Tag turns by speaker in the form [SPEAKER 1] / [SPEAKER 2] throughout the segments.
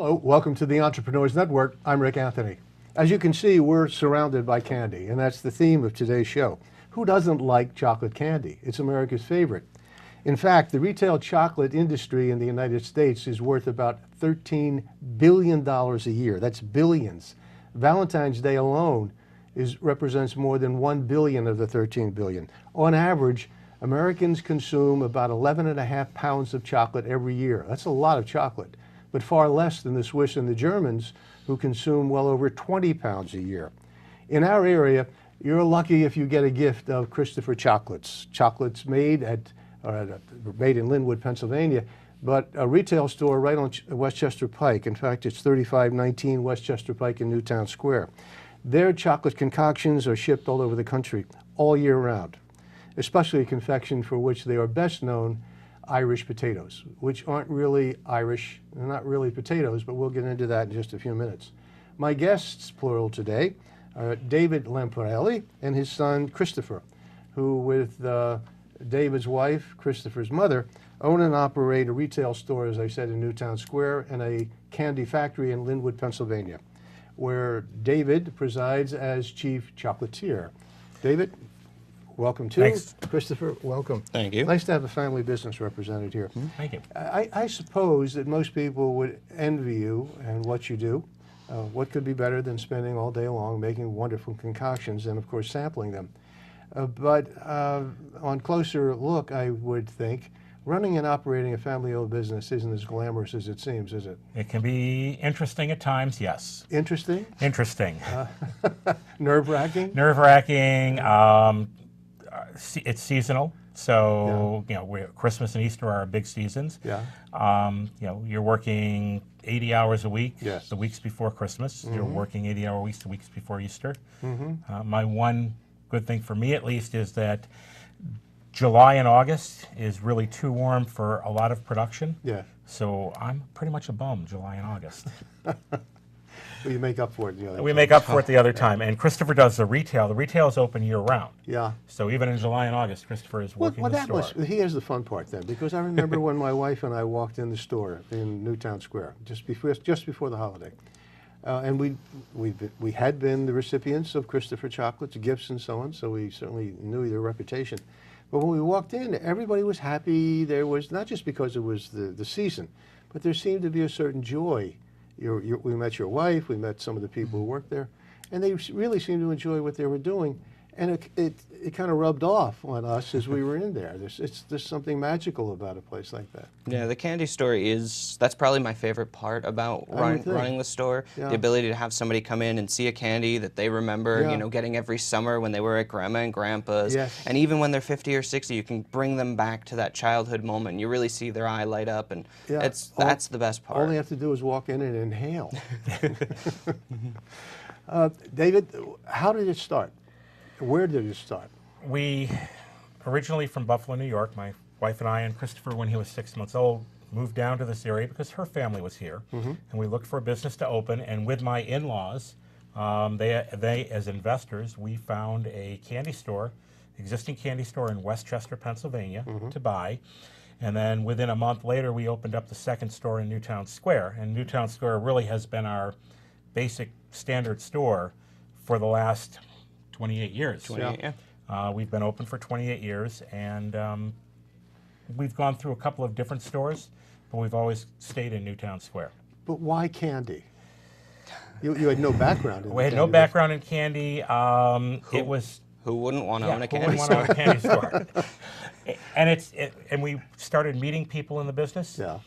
[SPEAKER 1] Hello, welcome to the Entrepreneurs Network. I'm Rick Anthony. As you can see, we're surrounded by candy, and that's the theme of today's show. Who doesn't like chocolate candy? It's America's favorite. In fact, the retail chocolate industry in the United States is worth about $13 billion a year. That's billions. Valentine's Day alone represents more than 1 billion of the 13 billion. On average, Americans consume about 11.5 pounds of chocolate every year. That's a lot of chocolate, but far less than the Swiss and the Germans, who consume well over 20 pounds a year. In our area, you're lucky if you get a gift of Christopher chocolates. Chocolates made in Linwood, Pennsylvania, but a retail store right on Westchester Pike. In fact, it's 3519 Westchester Pike in Newtown Square. Their chocolate concoctions are shipped all over the country all year round, especially a confection for which they are best known, Irish potatoes, which aren't really Irish. They're not really potatoes, but we'll get into that in just a few minutes. My guests, plural today, are David Lamparelli and his son Christopher, who with David's wife, Christopher's mother, own and operate a retail store, as I said, in Newtown Square and a candy factory in Linwood, Pennsylvania, where David presides as chief chocolatier. David, welcome too.
[SPEAKER 2] Thanks.
[SPEAKER 1] Christopher, welcome.
[SPEAKER 2] Thank you.
[SPEAKER 1] Nice to have a family business represented here.
[SPEAKER 2] Thank you.
[SPEAKER 1] I suppose that most people would envy you and what you do. What could be better than spending all day long making wonderful concoctions and, of course, sampling them? But on closer look, I would think running and operating a family-owned business isn't as glamorous as it seems, is it?
[SPEAKER 2] It can be interesting at times, yes.
[SPEAKER 1] Interesting?
[SPEAKER 2] Interesting.
[SPEAKER 1] Nerve-wracking?
[SPEAKER 2] Nerve-wracking. It's seasonal, so you know, Christmas and Easter are our big seasons.
[SPEAKER 1] Yeah.
[SPEAKER 2] You know, you're working 80 hours a week.
[SPEAKER 1] Yes.
[SPEAKER 2] The weeks before Christmas, you're working 80-hour weeks the weeks before Easter. My one good thing for me, at least, is that July and August is really too warm for a lot of production.
[SPEAKER 1] Yeah.
[SPEAKER 2] So I'm pretty much a bum July and August.
[SPEAKER 1] Well, you make up for it the other time.
[SPEAKER 2] We make up for it the other time. And Christopher does the retail. The retail is open year round.
[SPEAKER 1] Yeah.
[SPEAKER 2] So even in July and August, Christopher is working the store.
[SPEAKER 1] Here's the fun part then, because I remember when my wife and I walked in the store in Newtown Square just before the holiday. And we had been the recipients of Christopher chocolates, gifts and so on, so we certainly knew their reputation. But when we walked in, everybody was happy. There was, not just because it was the season, but there seemed to be a certain joy. We met your wife, we met some of the people who worked there, and they really seemed to enjoy what they were doing. And it kind of rubbed off on us as we were in there. There's something magical about a place like that.
[SPEAKER 3] Yeah, the candy store that's probably my favorite part about running the store. Yeah. The ability to have somebody come in and see a candy that they remember, you know, getting every summer when they were at Grandma and Grandpa's.
[SPEAKER 1] Yes.
[SPEAKER 3] And even when they're 50 or 60, you can bring them back to that childhood moment. You really see their eye light up, and that's the best part.
[SPEAKER 1] All they have to do is walk in and inhale. David, how did it start? Where did it start?
[SPEAKER 2] We originally from Buffalo, New York. My wife and I and Christopher, when he was 6 months old, moved down to this area because her family was here. And we looked for a business to open. And with my in-laws, they as investors, we found a candy store, existing candy store in Westchester, Pennsylvania, to buy. And then within a month later, we opened up the second store in Newtown Square. And Newtown Square really has been our basic standard store for the last 28 years.
[SPEAKER 3] 28, yeah.
[SPEAKER 2] We've been open for 28 years, and we've gone through a couple of different stores, but we've always stayed in Newtown Square.
[SPEAKER 1] But why candy? You had no background in
[SPEAKER 2] We had no background in candy. It was...
[SPEAKER 3] Who wouldn't want to own a
[SPEAKER 2] who
[SPEAKER 3] candy
[SPEAKER 2] wouldn't
[SPEAKER 3] store?
[SPEAKER 2] want to own a candy store? And we started meeting people in the business.
[SPEAKER 1] Yeah.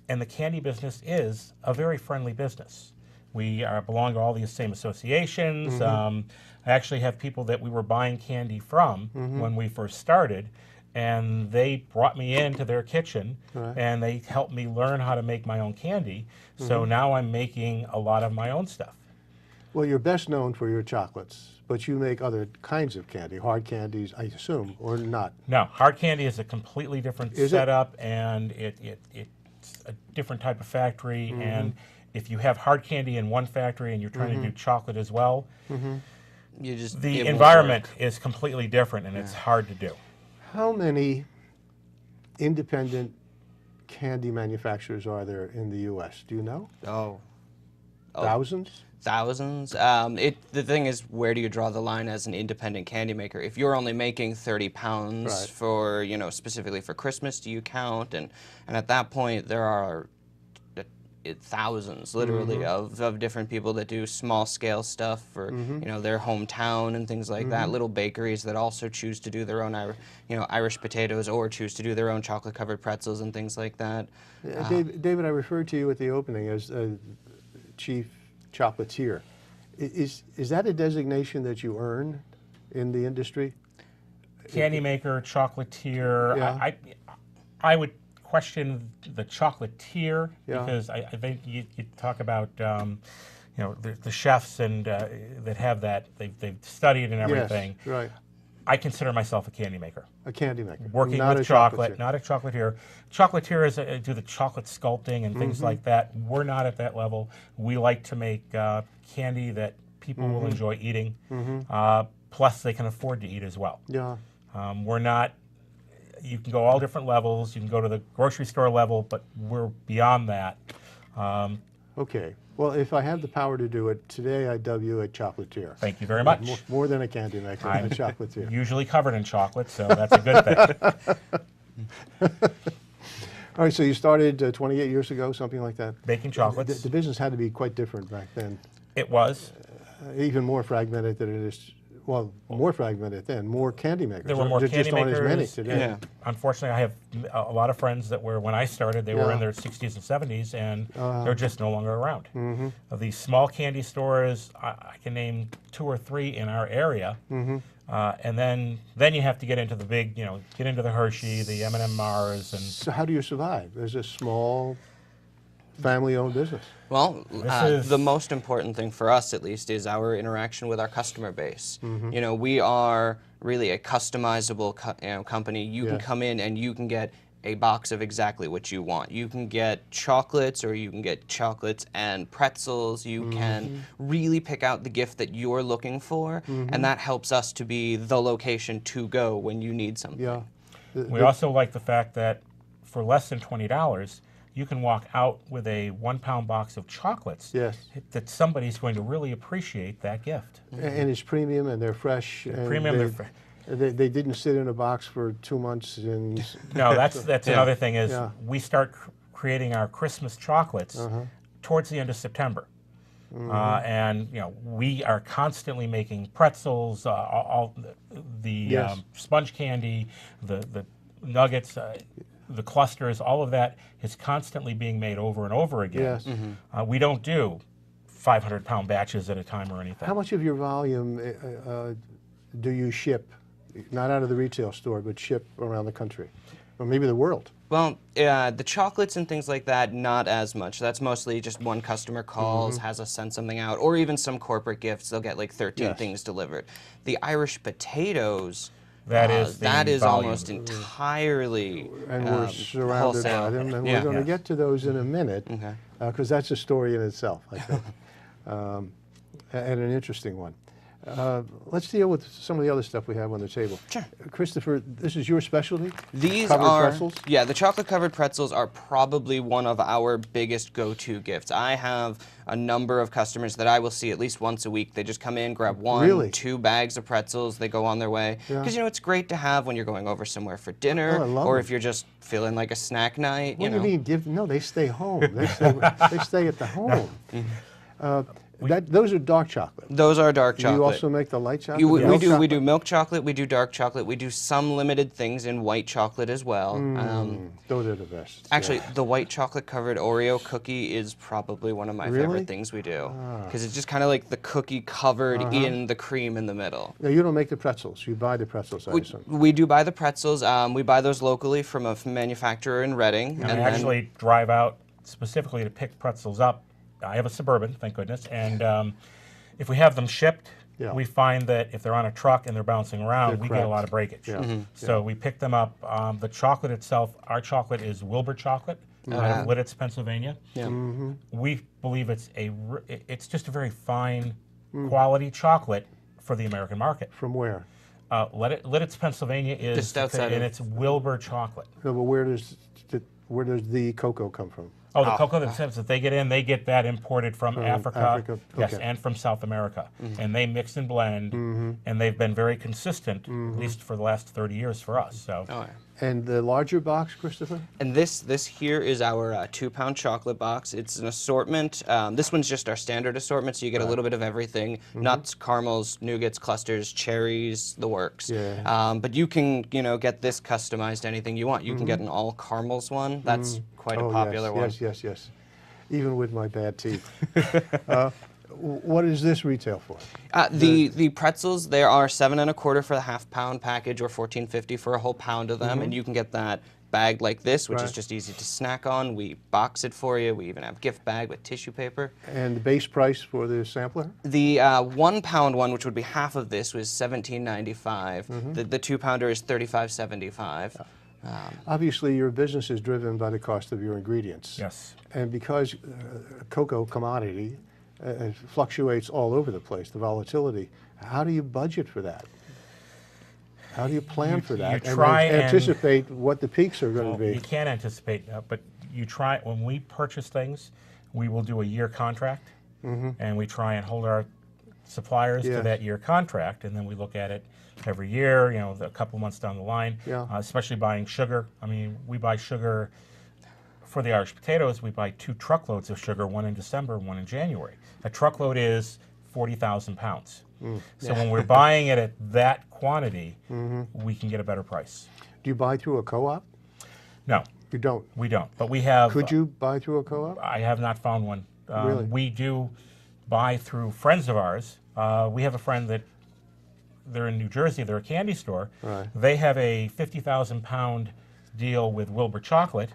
[SPEAKER 2] And the candy business is a very friendly business. We belong to all these same associations. I actually have people that we were buying candy from when we first started, and they brought me into their kitchen, and they helped me learn how to make my own candy. So now I'm making a lot of my own stuff.
[SPEAKER 1] Well, you're best known for your chocolates, but you make other kinds of candy, hard candies, I assume, or not?
[SPEAKER 2] No, hard candy is a completely different setup, and it's a different type of factory. And if you have hard candy in one factory and you're trying to do chocolate as well, the environment is completely different, and it's hard to do.
[SPEAKER 1] How many independent candy manufacturers are there in the U.S.? Do you know?
[SPEAKER 3] Oh.
[SPEAKER 1] Thousands?
[SPEAKER 3] Thousands. The thing is, where do you draw the line as an independent candy maker? If you're only making 30 pounds
[SPEAKER 1] Right.
[SPEAKER 3] for, specifically for Christmas, do you count? And at that point, there are thousands, literally, of different people that do small scale stuff for, their hometown and things like that. Little bakeries that also choose to do their own, Irish potatoes, or choose to do their own chocolate covered pretzels and things like that.
[SPEAKER 1] David, I referred to you at the opening as chief chocolatier. Is that a designation that you earn in the industry?
[SPEAKER 2] Candy maker, chocolatier.
[SPEAKER 1] Yeah.
[SPEAKER 2] I would question the chocolatier
[SPEAKER 1] Yeah.
[SPEAKER 2] because I think you talk about the chefs and that have that they've studied and everything.
[SPEAKER 1] Yes, right.
[SPEAKER 2] I consider myself a candy maker.
[SPEAKER 1] A candy maker.
[SPEAKER 2] Working
[SPEAKER 1] Not
[SPEAKER 2] with
[SPEAKER 1] a
[SPEAKER 2] chocolate,
[SPEAKER 1] chocolatier.
[SPEAKER 2] not a chocolatier. Chocolatiers do the chocolate sculpting and things like that. We're not at that level. We like to make candy that people will enjoy eating, plus they can afford to eat as well.
[SPEAKER 1] Yeah.
[SPEAKER 2] We're not, you can go all different levels. You can go to the grocery store level, but we're beyond that.
[SPEAKER 1] Okay. Well, if I had the power to do it, today I dub you a chocolatier.
[SPEAKER 2] Thank you very much.
[SPEAKER 1] More than a candy maker, a chocolatier.
[SPEAKER 2] Usually covered in chocolate, so that's a good thing.
[SPEAKER 1] All right, so you started 28 years ago, something like that?
[SPEAKER 2] Baking chocolates.
[SPEAKER 1] The business had to be quite different back then.
[SPEAKER 2] It was.
[SPEAKER 1] Even more fragmented than it is. Well, more fragmented then, more candy makers.
[SPEAKER 2] There were more candy
[SPEAKER 1] just aren't as many
[SPEAKER 2] makers.
[SPEAKER 1] today.
[SPEAKER 3] Yeah.
[SPEAKER 2] Unfortunately, I have a lot of friends that were, when I started, they were in their 60s and 70s, and they're just no longer around. These small candy stores, I can name 2 or 3 in our area, and then you have to get into the big, get into the Hershey, the M&M Mars, and
[SPEAKER 1] So how do you survive as a small family-owned business?
[SPEAKER 3] Well,
[SPEAKER 2] is-
[SPEAKER 3] the most important thing for us, at least, is our interaction with our customer base. We are really a customizable company. You can
[SPEAKER 1] Yes.
[SPEAKER 3] come in and you can get a box of exactly what you want. You can get chocolates, or you can get chocolates and pretzels. You can really pick out the gift that you're looking for, and that helps us to be the location to go when you need something.
[SPEAKER 1] Yeah.
[SPEAKER 2] we also like the fact that for less than $20, you can walk out with a 1-pound box of chocolates.
[SPEAKER 1] Yes.
[SPEAKER 2] That somebody's going to really appreciate that gift.
[SPEAKER 1] And it's premium and they're fresh. And
[SPEAKER 2] Premium,
[SPEAKER 1] they,
[SPEAKER 2] they're
[SPEAKER 1] they didn't sit in a box for 2 months. And
[SPEAKER 2] No, that's another thing is
[SPEAKER 1] Yeah.
[SPEAKER 2] we start creating our Christmas chocolates towards the end of September. And we are constantly making pretzels, all the
[SPEAKER 1] Yes.
[SPEAKER 2] sponge candy, the nuggets, the clusters, all of that is constantly being made over and over again.
[SPEAKER 1] Yes.
[SPEAKER 2] We don't do 500-pound batches at a time or anything.
[SPEAKER 1] How much of your volume do you ship, not out of the retail store, but ship around the country, or maybe the world?
[SPEAKER 3] Well, the chocolates and things like that, not as much. That's mostly just one customer calls, has us send something out, or even some corporate gifts. They'll get like 13
[SPEAKER 1] Yes.
[SPEAKER 3] things delivered. The Irish potatoes,
[SPEAKER 2] That is the
[SPEAKER 3] that is
[SPEAKER 2] volume.
[SPEAKER 3] almost entirely
[SPEAKER 1] And we're surrounded by
[SPEAKER 3] wholesale.
[SPEAKER 1] them, and
[SPEAKER 3] Yeah.
[SPEAKER 1] we're going to
[SPEAKER 2] Yes.
[SPEAKER 1] get to those in a minute,
[SPEAKER 3] Okay.
[SPEAKER 1] because that's a story in itself, I think, and an interesting one. Let's deal with some of the other stuff we have on the table.
[SPEAKER 3] Sure.
[SPEAKER 1] Christopher, this is your specialty?
[SPEAKER 3] These
[SPEAKER 1] Covered
[SPEAKER 3] are,
[SPEAKER 1] pretzels?
[SPEAKER 3] yeah, the chocolate covered pretzels are probably one of our biggest go-to gifts. I have a number of customers that I will see at least once a week. They just come in, grab 1,
[SPEAKER 1] Really?
[SPEAKER 3] 2 bags of pretzels, they go on their way.
[SPEAKER 1] Yeah.
[SPEAKER 3] Because, it's great to have when you're going over somewhere for dinner,
[SPEAKER 1] Oh, I love
[SPEAKER 3] or
[SPEAKER 1] them.
[SPEAKER 3] if you're just feeling like a snack night,
[SPEAKER 1] What do you mean? No, they stay home. They stay at the home. Those are dark chocolate.
[SPEAKER 3] Those are dark
[SPEAKER 1] Do
[SPEAKER 3] chocolate.
[SPEAKER 1] you also make the light chocolate?
[SPEAKER 3] We
[SPEAKER 1] Milk
[SPEAKER 3] do
[SPEAKER 1] chocolate?
[SPEAKER 3] milk chocolate, we do dark chocolate, we do some limited things in white chocolate as well.
[SPEAKER 1] Those are the best.
[SPEAKER 3] Actually, the white chocolate covered Oreo cookie is probably one of my
[SPEAKER 1] Really?
[SPEAKER 3] favorite things we do. Because it's just kind of like the cookie covered in the cream in the middle.
[SPEAKER 1] Now, you don't make the pretzels. You buy the pretzels, I assume.
[SPEAKER 3] We do buy the pretzels. We buy those locally from a manufacturer in Reading.
[SPEAKER 2] And I actually drive out specifically to pick pretzels up. I have a Suburban, thank goodness, and if we have them shipped,
[SPEAKER 1] Yeah.
[SPEAKER 2] we find that if they're on a truck and they're bouncing around,
[SPEAKER 1] They're
[SPEAKER 2] we get a
[SPEAKER 1] cracked.
[SPEAKER 2] lot of breakage.
[SPEAKER 1] Yeah.
[SPEAKER 2] So we pick them up. The chocolate itself, our chocolate is Wilbur chocolate out of Lidditz, Pennsylvania.
[SPEAKER 3] Yeah.
[SPEAKER 2] We believe it's just a very fine quality chocolate for the American market.
[SPEAKER 1] From where?
[SPEAKER 2] Lidditz, Pennsylvania is,
[SPEAKER 3] Just outside
[SPEAKER 2] and
[SPEAKER 3] of-
[SPEAKER 2] it's Wilbur chocolate.
[SPEAKER 1] No, but where does Where does the cocoa come from?
[SPEAKER 2] Oh, the cocoa themselves that they get in, they get that imported from Africa, yes,
[SPEAKER 1] okay.
[SPEAKER 2] and from South America. And they mix and blend, and they've been very consistent, at least for the last 30 years for us. So.
[SPEAKER 3] Oh, yeah.
[SPEAKER 1] And the larger box, Christopher?
[SPEAKER 3] And this here is our 2-pound chocolate box. It's an assortment. This one's just our standard assortment, so you get a little bit of everything: nuts, caramels, nougats, clusters, cherries, the works.
[SPEAKER 1] Yeah.
[SPEAKER 3] But you can, get this customized to anything you want. You can get an all caramels one. That's quite a popular one.
[SPEAKER 1] Yes. Even with my bad teeth. What is this retail for?
[SPEAKER 3] The pretzels, there are 7 1/4 for the half-pound package, or $14.50 for a whole pound of them, and you can get that bagged like this, which is just easy to snack on. We box it for you. We even have gift bag with tissue paper.
[SPEAKER 1] And the base price for the sampler?
[SPEAKER 3] The 1-pound one, which would be half of this, was $17.95. The 2-pounder is $35.75.
[SPEAKER 1] Obviously, your business is driven by the cost of your ingredients.
[SPEAKER 2] Yes.
[SPEAKER 1] And because cocoa commodity fluctuates all over the place, the volatility, how do you budget for that? How do you plan for that?
[SPEAKER 2] You try
[SPEAKER 1] and anticipate what the peaks are going to be?
[SPEAKER 2] You can't anticipate, but you try. When we purchase things, we will do a year contract, and we try and hold our suppliers to that year contract, and then we look at it every year, a couple months down the line, especially buying sugar. I mean, we buy sugar for the Irish potatoes. We buy 2 truckloads of sugar, one in December, one in January. A truckload is 40,000 pounds. So when we're buying it at that quantity, we can get a better price.
[SPEAKER 1] Do you buy through a co-op?
[SPEAKER 2] No.
[SPEAKER 1] You don't?
[SPEAKER 2] We don't, but we have...
[SPEAKER 1] Could you buy through a co-op?
[SPEAKER 2] I have not found one.
[SPEAKER 1] Really?
[SPEAKER 2] We do buy through friends of ours. We have a friend that, they're in New Jersey, they're a candy store.
[SPEAKER 1] Right.
[SPEAKER 2] They have a 50,000 pound deal with Wilbur Chocolate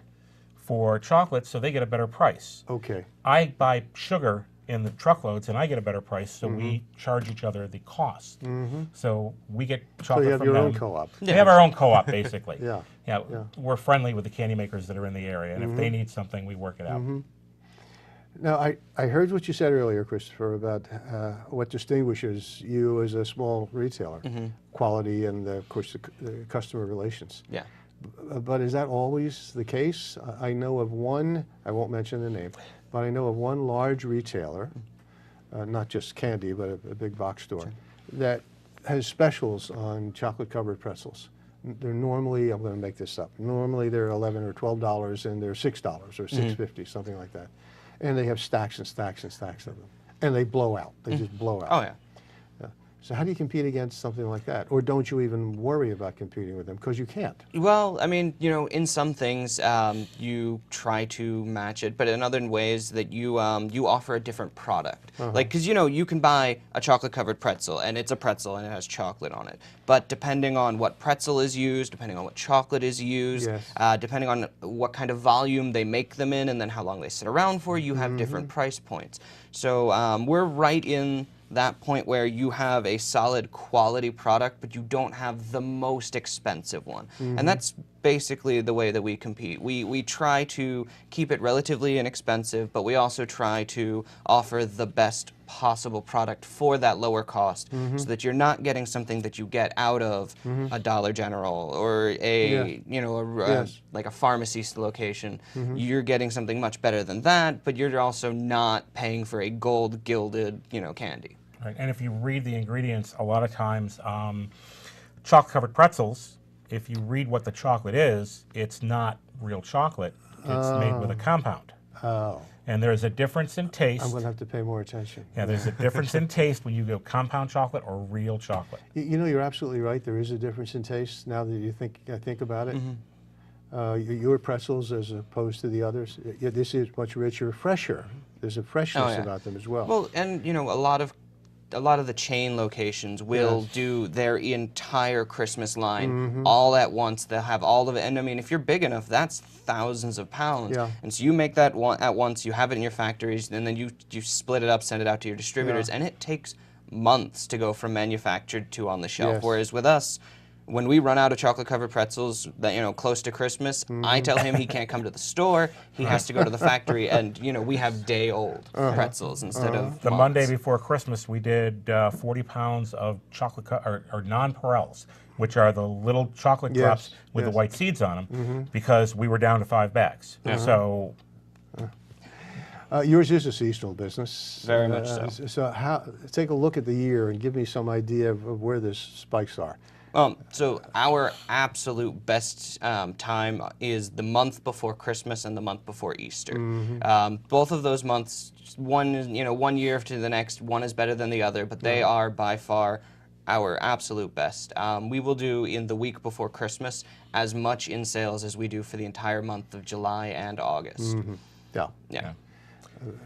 [SPEAKER 2] for chocolate, so they get a better price.
[SPEAKER 1] Okay.
[SPEAKER 2] I buy sugar in the truckloads, and I get a better price, so we charge each other the cost. So we get chocolate from them.
[SPEAKER 1] So you have your own co-op.
[SPEAKER 2] We have our own co-op, basically.
[SPEAKER 1] Yeah.
[SPEAKER 2] We're friendly with the candy makers that are in the area, and if they need something, we work it out.
[SPEAKER 1] Now, I heard what you said earlier, Christopher, about what distinguishes you as a small retailer, quality and, of course, the customer relations.
[SPEAKER 3] Yeah.
[SPEAKER 1] But is that always the case? I know of one, I won't mention the name, but I know of one large retailer, not just candy, but a big box store, that has specials on chocolate-covered pretzels. They're normally, I'm going to make this up, normally they're $11 or $12, and they're $6 or $6.50, something like that. And they have stacks and stacks and stacks of them. And they blow out. They just blow out.
[SPEAKER 3] Oh, yeah.
[SPEAKER 1] So how do you compete against something like that? Or don't you even worry about competing with them? Because you can't.
[SPEAKER 3] Well, I mean, in some things you try to match it, but in other ways that you offer a different product. Like, because you can buy a chocolate-covered pretzel, and it's a pretzel, and it has chocolate on it. But depending on what pretzel is used, depending on what chocolate is used, depending on what kind of volume they make them in, and then how long they sit around for, you have different price points. So we're right in that point where you have a solid quality product, but you don't have the most expensive one. And that's basically the way that we compete. We try to keep it relatively inexpensive, but we also try to offer the best possible product for that lower cost, so that you're not getting something that you get out of a Dollar General or like a pharmacy location. You're getting something much better than that, but you're also not paying for a gold gilded candy.
[SPEAKER 2] Right. And if you read the ingredients, a lot of times chocolate-covered pretzels, if you read what the chocolate is, it's not real chocolate. It's made with a compound.
[SPEAKER 1] Oh.
[SPEAKER 2] And there's a difference in taste.
[SPEAKER 1] I'm going to have to pay more attention.
[SPEAKER 2] Yeah, there's a difference in taste when you go compound chocolate or real chocolate.
[SPEAKER 1] You're absolutely right. There is a difference in taste now that I think about it. Your pretzels as opposed to the others, this is much richer, fresher. There's a freshness about them as well.
[SPEAKER 3] Well, and a lot of the chain locations will do their entire Christmas line all at once. They'll have all of it, and I mean, if you're big enough, that's thousands of pounds. And so you make that at once. You have it in your factories, and then you split it up, send it out to your distributors, and it takes months to go from manufactured to on the shelf. Whereas with us, when we run out of chocolate-covered pretzels, that close to Christmas, I tell him he can't come to the store. He has to go to the factory, and we have day-old pretzels instead of
[SPEAKER 2] The
[SPEAKER 3] months.
[SPEAKER 2] Monday before Christmas, we did 40 pounds of chocolate or non-Perels, which are the little chocolate cups with the white seeds on them, because we were down to 5 bags. So.
[SPEAKER 1] Yours is a seasonal business.
[SPEAKER 3] Very much so.
[SPEAKER 1] So take a look at the year and give me some idea of where the spikes are.
[SPEAKER 3] So our absolute best time is the month before Christmas and the month before Easter. Both of those months, one year to the next, one is better than the other, but they are by far our absolute best. We will do in the week before Christmas as much in sales as we do for the entire month of July and August. Yeah.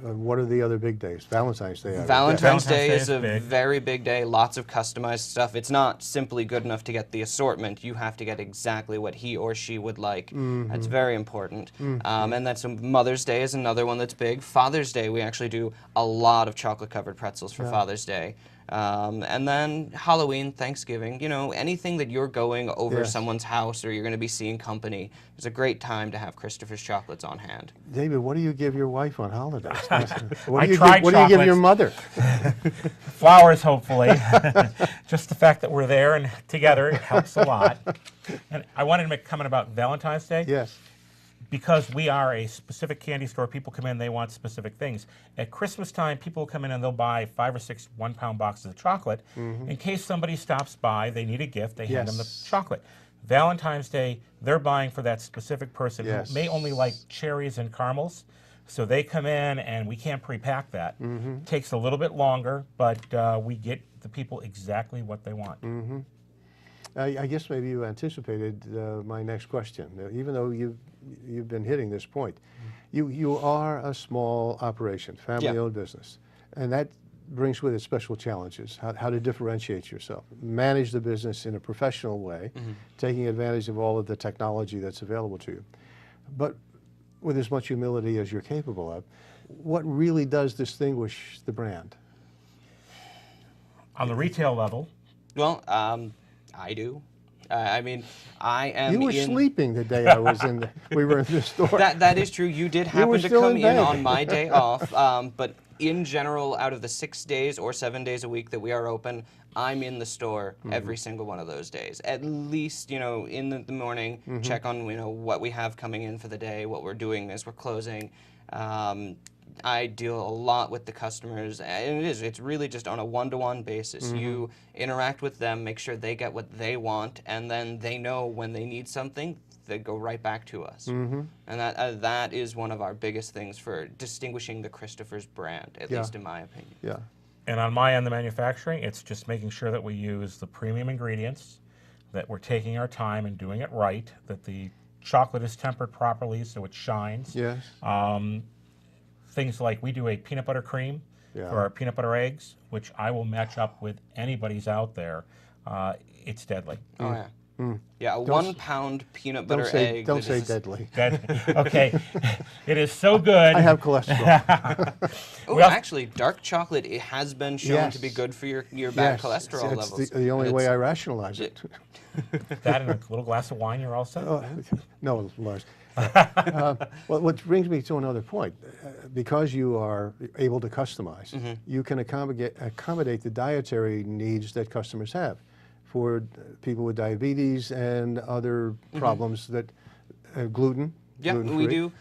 [SPEAKER 1] What are the other big days? Valentine's Day.
[SPEAKER 3] Valentine's Day is a very big day, lots of customized stuff. It's not simply good enough to get the assortment. You have to get exactly what he or she would like. That's very important. And that's Mother's Day is another one that's big. Father's Day, we actually do a lot of chocolate-covered pretzels for Father's Day. And then Halloween, Thanksgiving, anything that you're going over someone's house or you're going to be seeing company, it's a great time to have Christopher's chocolates on hand.
[SPEAKER 1] David, what do you give your wife on holidays?
[SPEAKER 2] What do
[SPEAKER 1] you give your mother?
[SPEAKER 2] Flowers, hopefully. Just the fact that we're there and together helps a lot. And I wanted to make a comment about Valentine's Day.
[SPEAKER 1] Yes.
[SPEAKER 2] Because we are a specific candy store, people come in, they want specific things. At Christmas time, people come in and they'll buy 5 or 6 one-pound boxes of chocolate. In case somebody stops by, they need a gift, they hand them the chocolate. Valentine's Day, they're buying for that specific person who may only like cherries and caramels. So they come in and we can't pre-pack that. Takes a little bit longer, but we get the people exactly what they want.
[SPEAKER 1] I guess maybe you anticipated my next question. Even though you've been hitting this point, you are a small operation, family-owned business, and that brings with it special challenges. How to differentiate yourself, manage the business in a professional way, taking advantage of all of the technology that's available to you, but with as much humility as you're capable of. What really does distinguish the brand?
[SPEAKER 2] On the retail level,
[SPEAKER 3] well, I do. I mean, I am.
[SPEAKER 1] You were sleeping the day I was in. We were in the store.
[SPEAKER 3] That is true. You did happen to come in on my day off, but in general, out of the 6 days or 7 days a week that we are open, I'm in the store every single one of those days. At least, in the morning, check on what we have coming in for the day, what we're doing as we're closing. I deal a lot with the customers, and it's really just on a one-to-one basis. You interact with them, make sure they get what they want, and then they know when they need something, they go right back to us. And that is one of our biggest things for distinguishing the Christopher's brand, at least in my opinion.
[SPEAKER 2] And on my end, the manufacturing, it's just making sure that we use the premium ingredients, that we're taking our time and doing it right, that the chocolate is tempered properly so it shines. Things like we do a peanut butter cream for our peanut butter eggs, which I will match up with anybody's out there. It's deadly.
[SPEAKER 3] Oh, yeah. Yeah, a 1 pound peanut butter egg.
[SPEAKER 1] Don't say deadly.
[SPEAKER 2] Okay, it is so good.
[SPEAKER 1] I have cholesterol.
[SPEAKER 3] Actually, dark chocolate, it has been shown to be good for your bad cholesterol levels.
[SPEAKER 1] It's the only way I rationalize it.
[SPEAKER 2] That and a little glass of wine, you're all set?
[SPEAKER 1] No, Lars. Well, what brings me to another point. Because you are able to customize, you can accommodate the dietary needs that customers have for people with diabetes and other problems that gluten.
[SPEAKER 3] Yeah, we do.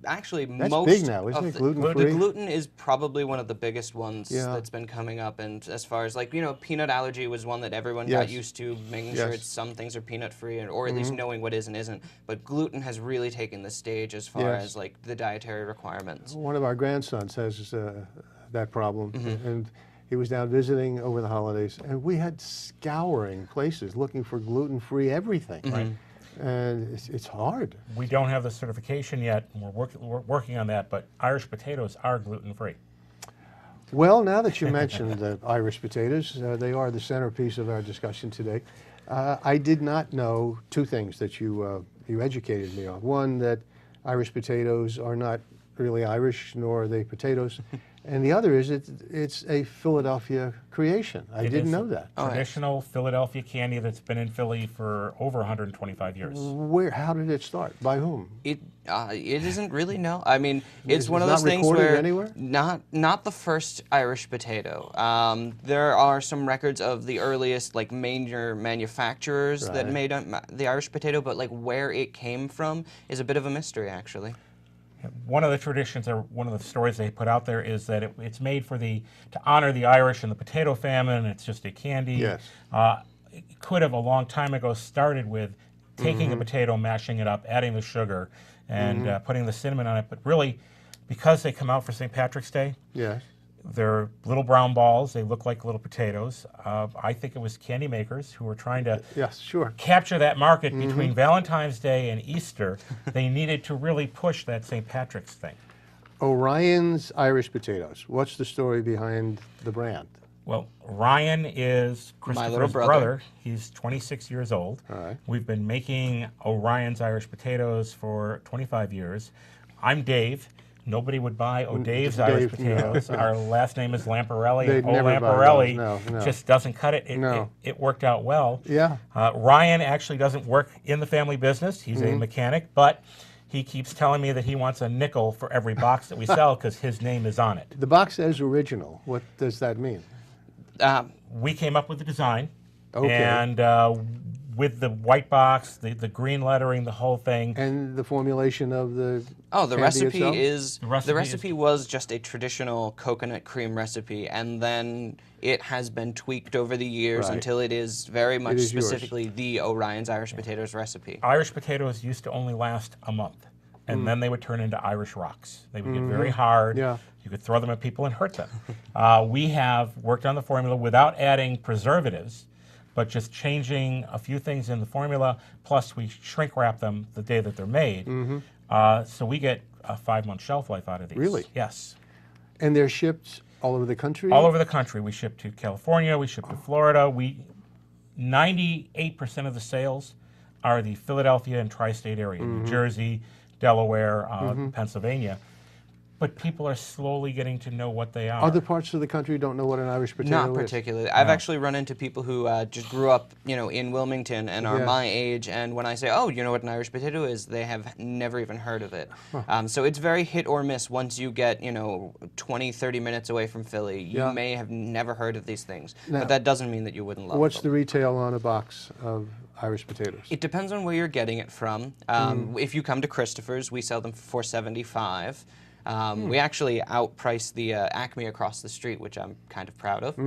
[SPEAKER 3] Actually,
[SPEAKER 1] that's
[SPEAKER 3] most
[SPEAKER 1] big now, isn't it? Gluten-free?
[SPEAKER 3] The gluten is probably one of the biggest ones that's been coming up. And as far as peanut allergy was one that everyone got used to, making sure some things are peanut-free, or at least knowing what is and isn't. But gluten has really taken the stage as far as the dietary requirements.
[SPEAKER 1] One of our grandsons has that problem, and he was down visiting over the holidays, and we had scouring places looking for gluten-free everything. And it's hard.
[SPEAKER 2] We don't have the certification yet, and we're working on that, but Irish potatoes are gluten-free.
[SPEAKER 1] Well, now that you mentioned the Irish potatoes, they are the centerpiece of our discussion today. I did not know 2 things that you educated me on. One, that Irish potatoes are not really Irish, nor are they potatoes. And the other is it's a Philadelphia creation. I
[SPEAKER 2] It
[SPEAKER 1] didn't
[SPEAKER 2] is
[SPEAKER 1] know that.
[SPEAKER 2] Traditional Philadelphia candy that's been in Philly for over 125 years.
[SPEAKER 1] How did it start? By whom?
[SPEAKER 3] It isn't really no. I mean, it's one of
[SPEAKER 1] not
[SPEAKER 3] those things
[SPEAKER 1] recorded
[SPEAKER 3] where
[SPEAKER 1] anywhere?
[SPEAKER 3] not the first Irish potato. There are some records of the earliest like major manufacturers that
[SPEAKER 1] Right.
[SPEAKER 3] made the Irish potato, but like where it came from is a bit of a mystery actually.
[SPEAKER 2] One of the traditions, or one of the stories they put out there, is that it's made to honor the Irish and the potato famine. It's just a candy.
[SPEAKER 1] Yes.
[SPEAKER 2] It could have a long time ago started with taking a potato, mashing it up, adding the sugar, and putting the cinnamon on it. But really, because they come out for St. Patrick's Day,
[SPEAKER 1] Yes.
[SPEAKER 2] they're little brown balls. They look like little potatoes. I think it was candy makers who were trying to
[SPEAKER 1] Yes, sure.
[SPEAKER 2] capture that market between Valentine's Day and Easter. They needed to really push that St. Patrick's thing.
[SPEAKER 1] Orion's Irish potatoes. What's the story behind the brand?
[SPEAKER 2] Well, Ryan is Christopher's
[SPEAKER 3] little brother.
[SPEAKER 2] He's 26 years old.
[SPEAKER 1] All right.
[SPEAKER 2] We've been making Orion's Irish potatoes for 25 years. I'm Dave. Nobody would buy O'Dave's Irish
[SPEAKER 1] Dave, no,
[SPEAKER 2] potatoes.
[SPEAKER 1] no.
[SPEAKER 2] Our last name is Lamparelli.
[SPEAKER 1] They'd
[SPEAKER 2] and
[SPEAKER 1] never buy
[SPEAKER 2] Lamparelli
[SPEAKER 1] those. No.
[SPEAKER 2] just doesn't cut it.
[SPEAKER 1] No.
[SPEAKER 2] It worked out well.
[SPEAKER 1] Yeah.
[SPEAKER 2] Ryan actually doesn't work in the family business. He's a mechanic, but he keeps telling me that he wants a nickel for every box that we sell because his name is on it.
[SPEAKER 1] The box says original. What does that mean?
[SPEAKER 2] We came up with the design,
[SPEAKER 1] Okay.
[SPEAKER 2] and with the white box, the green lettering, the whole thing.
[SPEAKER 1] And the formulation of the
[SPEAKER 3] Oh, the
[SPEAKER 1] candy
[SPEAKER 3] recipe
[SPEAKER 1] itself?
[SPEAKER 3] is
[SPEAKER 2] The recipe
[SPEAKER 3] was just a traditional coconut cream recipe, and then it has been tweaked over the years
[SPEAKER 1] Right.
[SPEAKER 3] until it is very much
[SPEAKER 1] is yours.
[SPEAKER 3] specifically the Orion's Irish potatoes recipe.
[SPEAKER 2] Irish potatoes used to only last a month, and then they would turn into Irish rocks. They would get very hard.
[SPEAKER 1] Yeah.
[SPEAKER 2] You could throw them at people and hurt them. We have worked on the formula without adding preservatives, but just changing a few things in the formula, plus we shrink wrap them the day that they're made. So we get a 5-month shelf life out of these.
[SPEAKER 1] Really?
[SPEAKER 2] Yes.
[SPEAKER 1] And they're shipped all over the country?
[SPEAKER 2] All over the country. We ship to California, we ship to Florida. 98% of the sales are the Philadelphia and tri-state area, New Jersey, Delaware, Pennsylvania. But people are slowly getting to know what they are.
[SPEAKER 1] Other parts of the country don't know what an Irish potato
[SPEAKER 3] Not
[SPEAKER 1] is?
[SPEAKER 3] particularly. I've actually run into people who just grew up, in Wilmington and are
[SPEAKER 1] Yeah.
[SPEAKER 3] my age, and when I say, "Oh, you know what an Irish potato is?" they have never even heard of it. So it's very hit or miss. Once you get, 20, 30 minutes away from Philly, you
[SPEAKER 1] Yeah.
[SPEAKER 3] may have never heard of these things.
[SPEAKER 1] Now,
[SPEAKER 3] but that doesn't mean that you wouldn't love
[SPEAKER 1] What's
[SPEAKER 3] them.
[SPEAKER 1] the retail on a box of Irish potatoes?
[SPEAKER 3] It depends on where you're getting it from. If you come to Christopher's, we sell them for $4.75. We actually outpriced the Acme across the street, which I'm kind of proud of.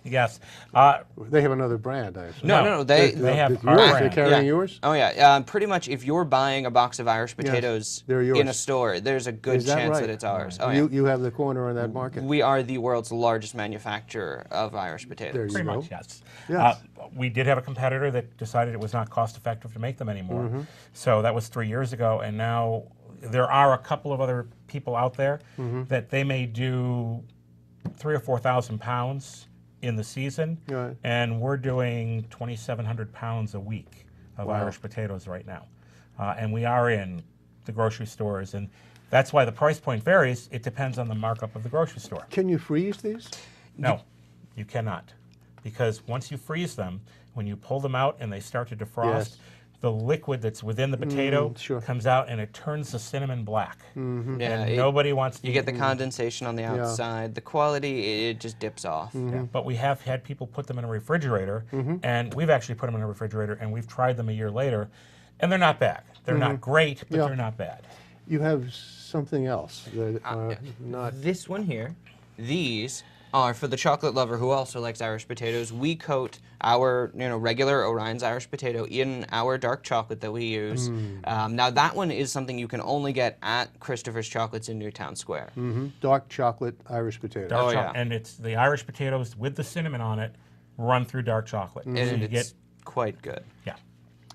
[SPEAKER 2] Yes.
[SPEAKER 1] They have another brand, I assume.
[SPEAKER 3] No, they
[SPEAKER 2] have
[SPEAKER 1] Yours?
[SPEAKER 2] our
[SPEAKER 1] They're
[SPEAKER 2] brand.
[SPEAKER 1] carrying
[SPEAKER 3] Yeah.
[SPEAKER 1] yours?
[SPEAKER 3] Oh yeah, pretty much. If you're buying a box of Irish potatoes
[SPEAKER 1] they're
[SPEAKER 3] in a
[SPEAKER 1] yours.
[SPEAKER 3] store, there's a good
[SPEAKER 1] Is that
[SPEAKER 3] chance
[SPEAKER 1] right?
[SPEAKER 3] that it's ours. Oh
[SPEAKER 1] you,
[SPEAKER 3] yeah.
[SPEAKER 1] you have the corner on that market.
[SPEAKER 3] We are the world's largest manufacturer of Irish
[SPEAKER 1] There
[SPEAKER 3] potatoes.
[SPEAKER 1] you
[SPEAKER 2] Pretty
[SPEAKER 1] go.
[SPEAKER 2] much, yes.
[SPEAKER 1] Yes.
[SPEAKER 2] We did have a competitor that decided it was not cost effective to make them anymore. So that was 3 years ago, and now there are a couple of other people out there that they may do 3,000 or 4,000 pounds in the season,
[SPEAKER 1] Right.
[SPEAKER 2] and we're doing 2,700 pounds a week of
[SPEAKER 1] Wow.
[SPEAKER 2] Irish potatoes right now. And we are in the grocery stores, and that's why the price point varies. It depends on the markup of the grocery store.
[SPEAKER 1] Can you freeze these?
[SPEAKER 2] No, you cannot. Because once you freeze them, when you pull them out and they start to defrost,
[SPEAKER 1] Yes.
[SPEAKER 2] the liquid that's within the potato
[SPEAKER 1] sure.
[SPEAKER 2] comes out and it turns the cinnamon black.
[SPEAKER 3] Yeah,
[SPEAKER 2] And nobody wants to
[SPEAKER 3] you
[SPEAKER 2] eat
[SPEAKER 3] get the condensation on the outside. The quality, it just dips off.
[SPEAKER 2] Yeah, but we have had people put them in a refrigerator, and we've actually put them in a refrigerator, and we've tried them a year later, and they're not bad. They're not great, but
[SPEAKER 1] Yeah.
[SPEAKER 2] they're not bad.
[SPEAKER 1] You have something else that not.
[SPEAKER 3] This one here, these are for the chocolate lover who also likes Irish potatoes. We coat our regular Orion's Irish potato in our dark chocolate that we use. Now that one is something you can only get at Christopher's Chocolates in Newtown Square.
[SPEAKER 1] Dark chocolate Irish potato.
[SPEAKER 2] Dark
[SPEAKER 3] Oh,
[SPEAKER 2] choc-
[SPEAKER 3] yeah.
[SPEAKER 2] And it's the Irish potatoes with the cinnamon on it run through dark chocolate.
[SPEAKER 3] And
[SPEAKER 2] So you
[SPEAKER 3] it's
[SPEAKER 2] get,
[SPEAKER 3] quite good.
[SPEAKER 2] yeah.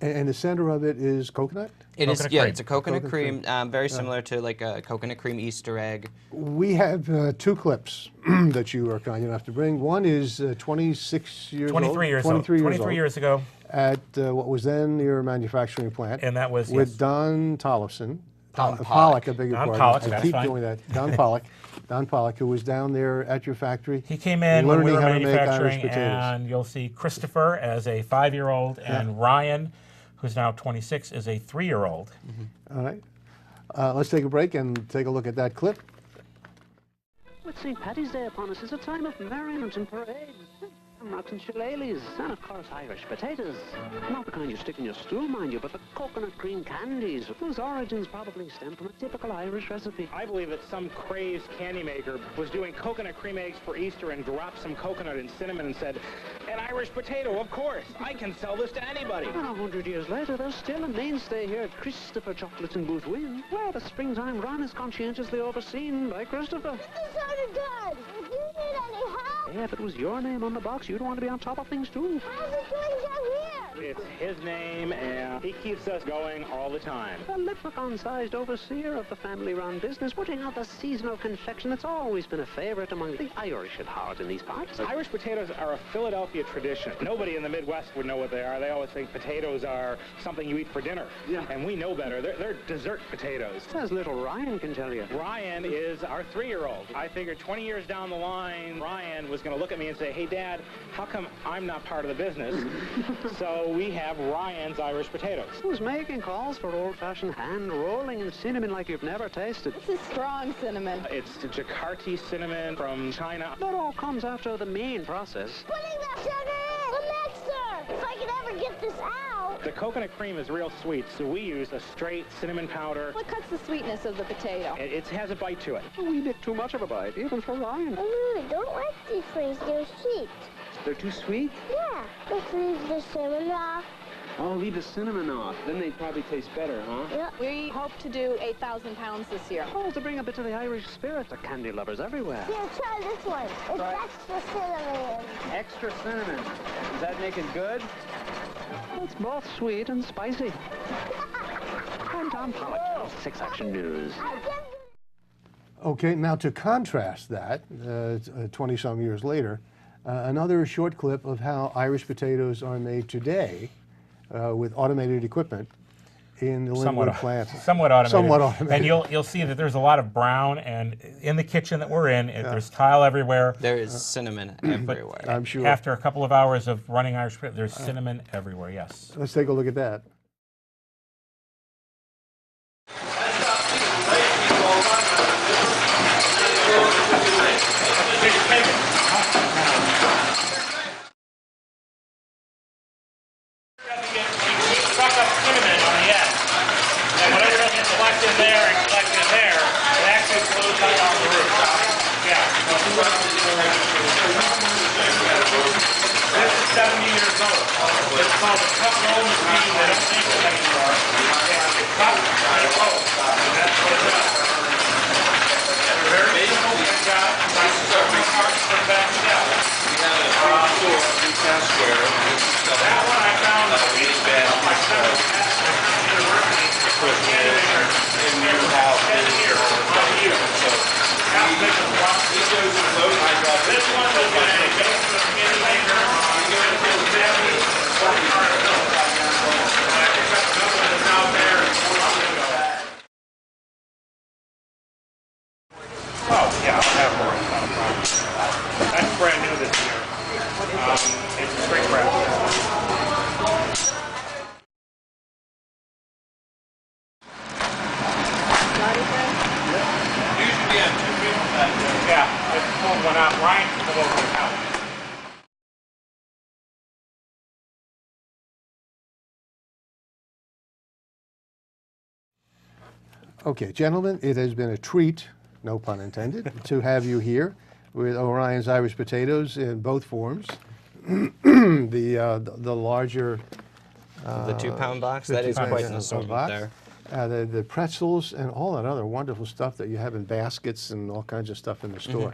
[SPEAKER 1] And the center of it is coconut?
[SPEAKER 3] It is,
[SPEAKER 2] Coconut
[SPEAKER 3] yeah,
[SPEAKER 2] cream.
[SPEAKER 3] it's a coconut
[SPEAKER 1] Coconut
[SPEAKER 3] cream, very similar to like a coconut cream Easter egg.
[SPEAKER 1] We have two clips that you are kind enough to bring. One is 26 years
[SPEAKER 2] 23
[SPEAKER 1] old.
[SPEAKER 2] years
[SPEAKER 1] 23
[SPEAKER 2] old.
[SPEAKER 1] years
[SPEAKER 2] 23
[SPEAKER 1] old.
[SPEAKER 2] years ago,
[SPEAKER 1] At what was then your manufacturing plant.
[SPEAKER 2] and that was,
[SPEAKER 1] with
[SPEAKER 2] yes,
[SPEAKER 1] Don Tollefson.
[SPEAKER 3] Don
[SPEAKER 1] Pollock, I beg your
[SPEAKER 2] Don
[SPEAKER 1] pardon.
[SPEAKER 2] Pollock,
[SPEAKER 1] I
[SPEAKER 2] that's
[SPEAKER 1] keep
[SPEAKER 2] fine.
[SPEAKER 1] doing that. Don Pollock. Don Pollock, who was down there at your factory.
[SPEAKER 2] He came in when we
[SPEAKER 1] learning
[SPEAKER 2] were
[SPEAKER 1] how to make Irish
[SPEAKER 2] manufacturing,
[SPEAKER 1] potatoes.
[SPEAKER 2] and you'll see Christopher as a 5-year-old, and Ryan, who's now 26, is a 3-year-old.
[SPEAKER 1] All right. Let's take a break and take a look at that clip.
[SPEAKER 4] With St. Paddy's Day upon us, it's a time of merriment and parades. Rocks and shillelaghs, and of course Irish potatoes. Not the kind you stick in your stool, mind you, but the coconut cream candies, whose origins probably stem from a typical Irish recipe.
[SPEAKER 5] I believe that some crazed candy maker was doing coconut cream eggs for Easter and dropped some coconut and cinnamon and said, "An Irish potato, of course. I can sell this to anybody."
[SPEAKER 4] And 100 years later, there's still a mainstay here at Christopher Chocolates in Booth Wynn, where the springtime run is conscientiously overseen by Christopher.
[SPEAKER 6] This sounded good. If you need any help,
[SPEAKER 4] Yeah, if it was your name on the box, you'd want to be on top of things too.
[SPEAKER 6] how's it doing down here?
[SPEAKER 5] It's his name, and he keeps us going all the time.
[SPEAKER 4] A leprechaun-sized overseer of the family-run business, putting out the seasonal confection that's always been a favorite among the Irish at heart in these parts.
[SPEAKER 5] Irish potatoes are a Philadelphia tradition. Nobody in the Midwest would know what they are. They always think potatoes are something you eat for dinner.
[SPEAKER 4] Yeah.
[SPEAKER 5] And we know better. They're dessert potatoes.
[SPEAKER 4] As little Ryan can tell you.
[SPEAKER 5] Ryan is our 3-year-old. I figured 20 years down the line, Ryan was going to look at me and say, "Hey, Dad, how come I'm not part of the business?" So we have Ryan's Irish potatoes.
[SPEAKER 4] Who's making calls for old-fashioned hand-rolling cinnamon like you've never tasted.
[SPEAKER 7] This is strong cinnamon.
[SPEAKER 5] It's the Jakarta cinnamon from China.
[SPEAKER 4] That all comes after the main process.
[SPEAKER 6] Putting the sugar in the mixer. If I could ever get this out.
[SPEAKER 5] The coconut cream is real sweet, so we use a straight cinnamon powder.
[SPEAKER 7] What cuts the sweetness of the potato?
[SPEAKER 5] It has a bite to it.
[SPEAKER 4] We nick too much of a bite, even for Ryan.
[SPEAKER 6] I really don't like these things. They're sweet.
[SPEAKER 4] They're too sweet?
[SPEAKER 6] Yeah. Let's leave the cinnamon off.
[SPEAKER 8] Oh, leave the cinnamon off. Then they'd probably taste better, huh?
[SPEAKER 6] Yep.
[SPEAKER 7] We hope to do 8,000 pounds this year.
[SPEAKER 4] Oh, to bring a bit of the Irish spirit to candy lovers everywhere.
[SPEAKER 6] Here, try this one. It's extra cinnamon.
[SPEAKER 8] Extra cinnamon. Does that make it good?
[SPEAKER 4] It's both sweet and spicy. I'm Tom Pollock, 6 Action News.
[SPEAKER 1] Okay, now to contrast that, 20-some years later, another short clip of how Irish potatoes are made today with automated equipment in the Linwood plant.
[SPEAKER 2] Somewhat automated.
[SPEAKER 1] Somewhat automated.
[SPEAKER 2] And you'll see that there's a lot of brown, and in the kitchen that we're in, there's tile everywhere.
[SPEAKER 3] There is cinnamon everywhere.
[SPEAKER 1] I'm sure.
[SPEAKER 2] After a couple of hours of running Irish potatoes, there's cinnamon everywhere, yes.
[SPEAKER 1] Let's take a look at that.
[SPEAKER 2] Suck up cinnamon on the end. And whatever doesn't collect in there and collect in there, it actually flows out on the roof. Yeah. This is 70 years old. It's called a cut roll machine. They don't make it anymore. And it cuts and it rolls. And that's what it does. It's a very simple job. It's several parts from back together. That one I found my son was at university for a candidator in your house 10 years, 1 year. Half big as well. This one was in a basement of candidator. I picked up another one that's out there 4 months ago. Oh, yeah, I'll have more. Not a problem. That's brand new this year. It's a straight wrap. Yeah, I pulled one out. Ryan can come over and help.
[SPEAKER 1] Okay, gentlemen, it has been a treat, no pun intended, to have you here with Orion's Irish potatoes in both forms. The larger
[SPEAKER 3] The 2-pound box,
[SPEAKER 1] the
[SPEAKER 3] that is
[SPEAKER 1] 2-pound
[SPEAKER 3] quite an
[SPEAKER 1] box,
[SPEAKER 3] assortment there.
[SPEAKER 1] the pretzels and all that other wonderful stuff that you have in baskets and all kinds of stuff in the store.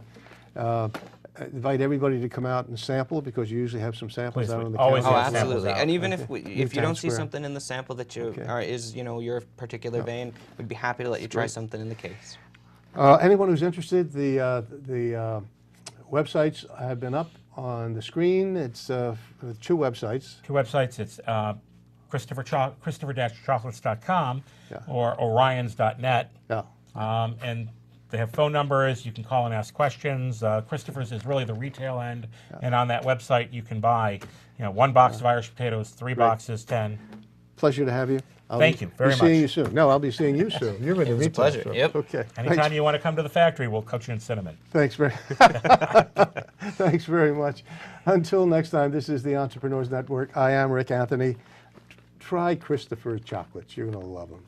[SPEAKER 1] Invite everybody to come out and sample because you usually have some samples
[SPEAKER 2] Please,
[SPEAKER 1] out on the
[SPEAKER 2] always
[SPEAKER 1] counter.
[SPEAKER 3] Oh,
[SPEAKER 2] have samples
[SPEAKER 3] absolutely.
[SPEAKER 2] out.
[SPEAKER 3] And even
[SPEAKER 1] Okay.
[SPEAKER 3] if you
[SPEAKER 1] Times
[SPEAKER 3] don't see
[SPEAKER 1] Square.
[SPEAKER 3] something in the sample that you
[SPEAKER 1] Okay.
[SPEAKER 3] is your particular vein, we'd be happy to let you try
[SPEAKER 1] great.
[SPEAKER 3] something in the case.
[SPEAKER 1] Anyone who's interested, the websites have been up on the screen. It's 2 websites.
[SPEAKER 2] 2 websites. It's Christopher-chocolates.com
[SPEAKER 1] Yeah.
[SPEAKER 2] or Orions.net.
[SPEAKER 1] Yeah.
[SPEAKER 2] And they have phone numbers. You can call and ask questions. Christopher's is really the retail end. And on that website, you can buy, 1 box of Irish potatoes, 3 boxes, 10.
[SPEAKER 1] Pleasure to have you.
[SPEAKER 2] Thank you very
[SPEAKER 1] be seeing
[SPEAKER 2] much.
[SPEAKER 1] you soon. No, I'll be seeing you soon. You're in the
[SPEAKER 3] was a
[SPEAKER 1] retail
[SPEAKER 3] pleasure.
[SPEAKER 1] store.
[SPEAKER 3] Yep.
[SPEAKER 1] Okay.
[SPEAKER 2] Anytime you want to come to the factory, we'll coat you in cinnamon.
[SPEAKER 1] Thanks very, thanks very much. Until next time, this is the Entrepreneurs Network. I am Rick Anthony. Try Christopher's chocolates. You're going to love them.